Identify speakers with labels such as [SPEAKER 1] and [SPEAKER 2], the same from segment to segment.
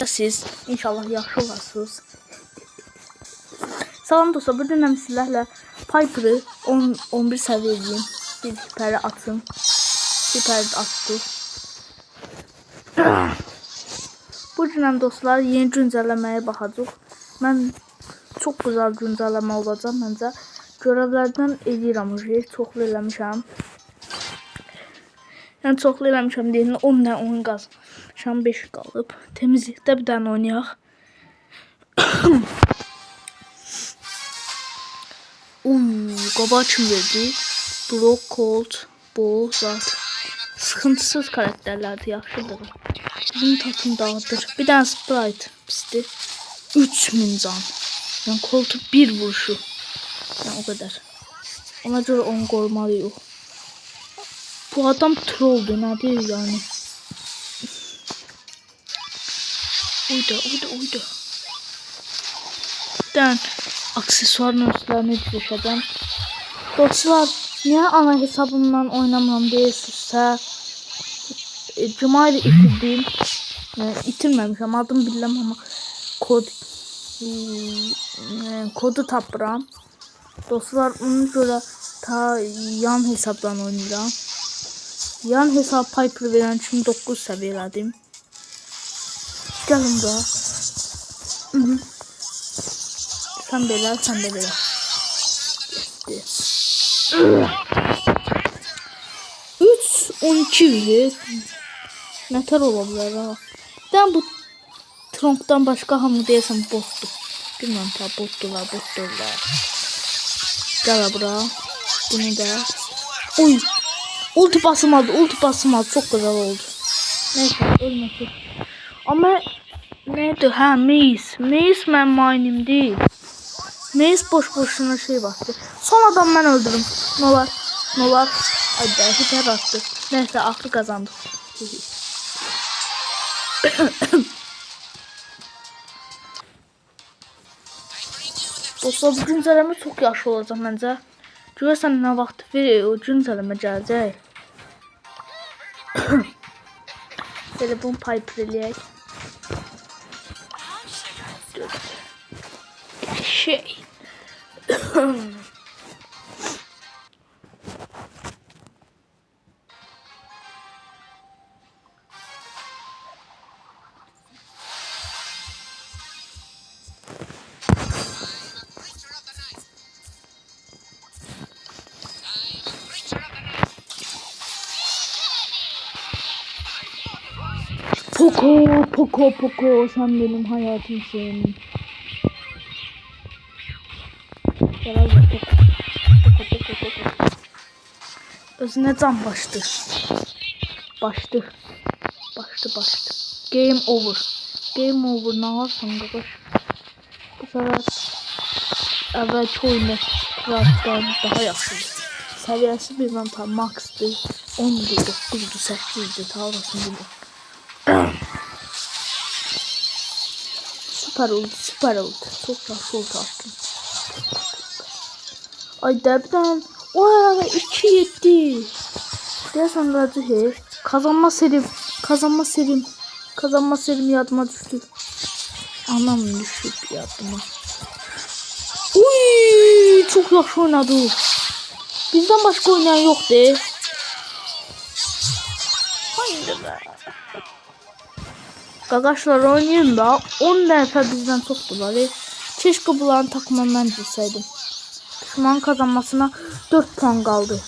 [SPEAKER 1] Siz inşallah yaxşı olasınız. Salam dostlar, bu gün sizlərlə Piper'ı 11 səviyyə edeyim. Bir hiperi atın. Hiperi attık. Bu gün dostlar yeni güncəlləməyə baxacaq. Mən çox güzel güncəlləmə olacaq məncə. Görevlərdən edirəm ucu. Çoxlu eləmişəm. Yəni çoxlu eləmişəm deyəndə 10 dənə oyun qazmışam, 5 qalıb. Temizlikdə bir dənə oynayaq. Qaba kim verdi? Brock, Colt, Bo, Zat. Sıxıntısız karakterlərdir, yaxşıdır. Bizim takım dağıdır. Bir dənə Sprite pisdir. 3000 can. Yəni Colt'u bir vuruşu. Yəni o qədər. Ona görə onu qorumalıyıq. Bu adam trolldu, nə deyir yani? Oyda. Ben aksesuarın üstlerine düşeceğim. Dostlar, niye ana hesabımdan oynamam deyirsinizsə, Cuma'yı itirdim. İtirməmişəm, adım bilmem ama kodu tapıram. Dostlar, ona görə ta yan hesabdan oynayıram. Yan hesab Piper veren için 9 səviyyələdim. Gəlin bura. Sen belə, sen de belə. Getdi. 3-12 nətər ola bilər ha? Ben bu Trump'dan başka hamı deyəsəm botdur. Bilmem ta botdurlar. Gəl bura. Bunu da. Oy. Ulti basılmadı. Çok güzel oldu. Neyse ölmesin. Ama neydi? Ha Mace ben mine'im değil. Mace boşuna şey bastı. Son adam ben öldürürüm. Ne var? Hadi hiper attı. Neyse aklı kazandık. Dostlar bu güncəlləmə çok yaxşı olacaq məncə. Görürsən nə vaxt o güncəlləmə gələcək. Telefon Piper eləyək. Şey. Poco sen benim hayatımsın. Özüne can baştı. Game over. Ne yapsın kardeş? Bu sefer evvelki oyunda Craft'dan daha yaxşıdır. Seviyesi bilmem tam max'tı. 10'du, 9'du, 8'di. Ta orasını bildim. Süper oldu. Çok yaxşı oldu attım. Ay dəbdən. Oy 2-7. Deyəsən racı Kazanma serim yadıma düştü. Anam düşüp yadıma. Uy, çok yaxşı oynadı. Bizden başka oynayan yok de. Haydi be. Qaqaşlar oynayın da 10 dəfə bizdən çoxdular. Keşke bunların takımını mən bilsəydim. Düşmanın kazanmasına 4 puan kaldı.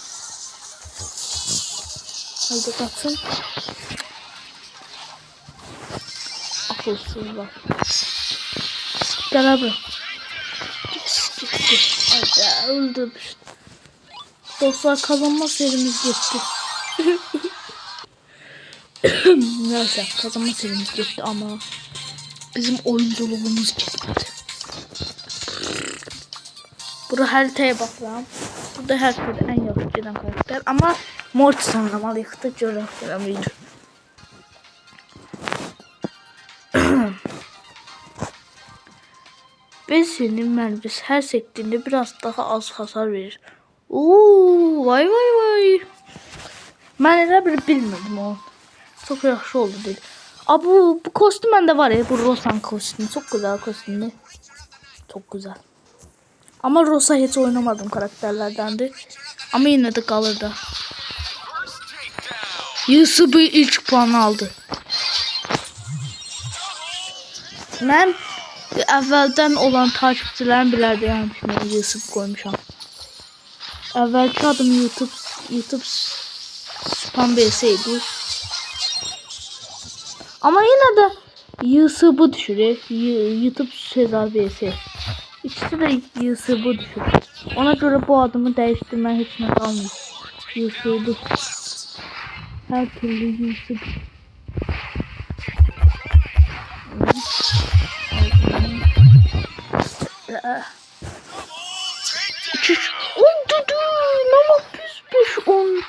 [SPEAKER 1] Haydi kaçın. Akılsızlar. Gel abi. Haydi öldüm. Dostlar kazanma serimiz gitti. Neyse kazanma serimiz gitti ama bizim oyunculuğumuz gitmedi. Burada haritaya bakalım. Burada haritada en yaxşı gedən karakter ama Mortis sanlamalıyıq da görək. Besinin mermisi her sektiğinde biraz daha az hasar verir. Vay. Ben elə bir bilmedim o. Çok yaxşı oldu dedi. Bu kostüm bende var ya. Bu Rosa'nın kostümü. Çok güzel kostümü. Çok güzel. Ama Rosa hiç oynamadım karakterlerdendi. Ama yine de kalırdı. Yusuf'u ilk puanı aldı. Ben evvelden olan takipçilerim bilərdi yani mən Yusuf koymuşam. Evvelki adım YouTube spam BS'ydi. Ama yine de Yusuf'u düşürür. YouTube Sezar BS. İkisi de Yusuf'u düşürür. Ona göre bu adımı değiştirmeye hiç ne kalmıyor. Yusuf'u. Her türlü Yusuf. Çüş. On dudu. Nama püs püs on.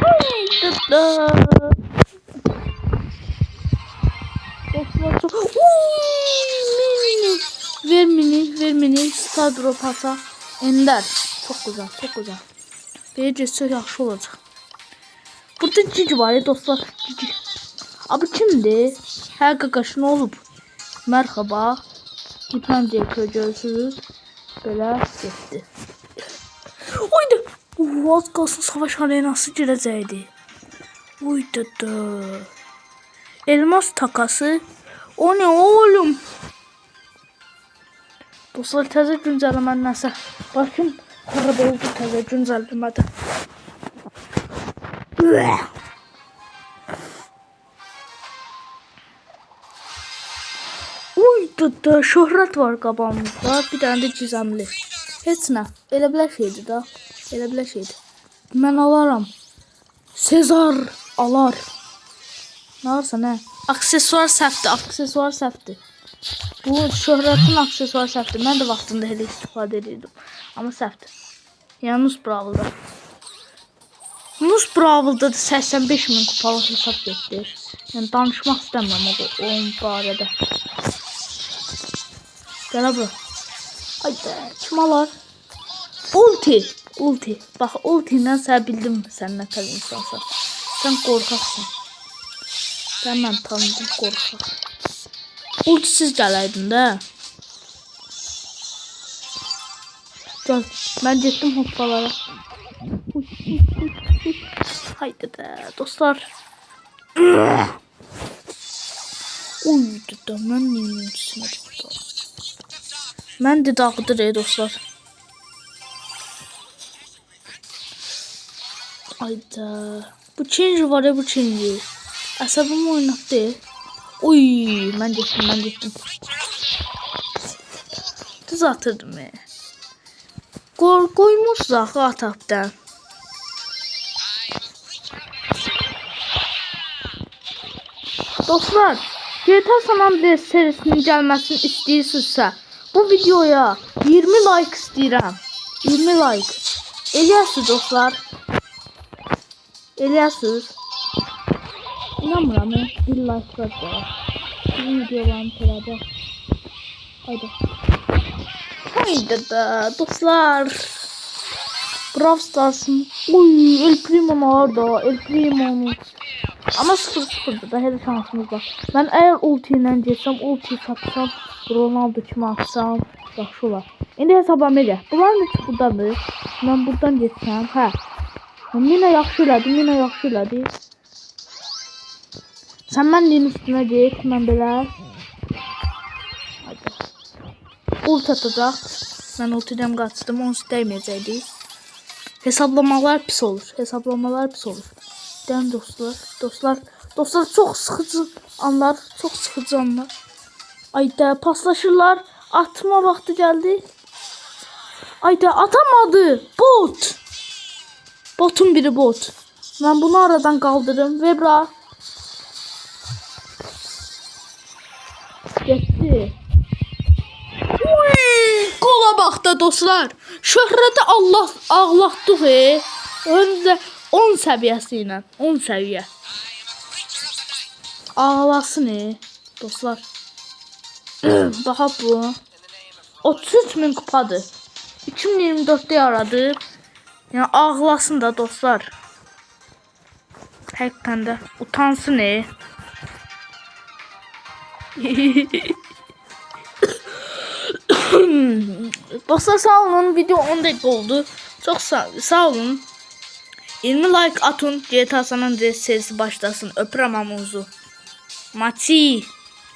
[SPEAKER 1] Hayda. Ver mini. Star drop asa. Ender. Çok güzel. Böylece yaxşı olacak. Burada cici var ya dostlar. Cici. Abi kimdi? Her kakası ne olup? Merhaba. Gitmence görürsünüz. Böyle gitti. Oydu. Az kalsın savaş arenası girəcəkdi. Oydu da. Elmas takası. O ne oğlum? Dostlar təzə güncəlləmə nəsə. Bakın. Xarab oldu təzə güncəlləmədə. Oydu da. Şöhrət var qabağımızda. Bir tane de cizəmli. Heç nə. Elə belə şeydi da. Elə belə şeydi. Mən alaram. Sezar alar. Ne varsa ne? Aksesuar səhvdir. Bu şöhrətin aksesuar səhvdir. Mən də vaxtında elə istifadə edirdim. Amma səhvdir. Yəni Nus Bravl'da da 85.000 kupalıq hesab getdir. Yəni danışmaq istəmirəm onun barədə. Gələ bura. Hayda, kim alar? Ulti. Bax, ulti ilə sən bildim sən nə tər insansan. Sən qorxaqsın. Sən mən tanıdım qorxaq. Ultisiz gələydin də. Gəl, mən getdim hoppalara. Haydi də, dostlar. Uydu da, mən neyin ultisinə çıxdım. Mən də dağıdır dostlar. Ayda. Bu change var ya bu change. Asabımı oynattı. Oy, ben geçtim. Düz atırdım ya. Koymuş zaxı atapdan. Dostlar, GTA San Andreas serisinin gəlməsini istəyirsinizsə, bu videoya 20 like istəyirəm. 20 like. Eləyəsiniz dostlar. Eləyəsiniz. İnanmıram ya. Bir like var. Bizim videolarını törədə. Haydi da dostlar. Brawl Stars'ın. Uy, El Primo'nun orada. El Primo'nun. Ama 0-0'da da her şansımız var. Ben eğer ulti ilə geçsem, ulti satsam, Ronaldo kimi atsam, yaxşı olar. İndi hesablam elə. Bunların üçü buradadır. Ben buradan geçsem, hə. Mina yaxşı elədi. Sen mənin üstüne get, mən belə. Ult atacaq. Mən ultidən qaçdım, onsuz dəyməyəcəkdi. Hesablamalar pis olur. Dən dostlar çok sıkıcı anlar. Ayda paslaşırlar. Atma vakti geldi. Ayda atamadı. Botun biri bot. Ben bunu aradan kaldırırım. Vebra. Gitti. Qola bax da dostlar. Şöhrəti Allah ağlatdıq. Önce 10 səviyyəsi ilə. 10 səviyyə. Ağlasın dostlar. Baxa bu. 33.000 kupadır. 2024'te yaradı. Yəni ağlasın da dostlar. Həqiqətən də utansın. Dostlar sağ olun. Video 10 dakika oldu. Çok sağ olun. 20 like atın. GTA San Andreas serisi başlasın. Öpürəm hamınızı. Maçı.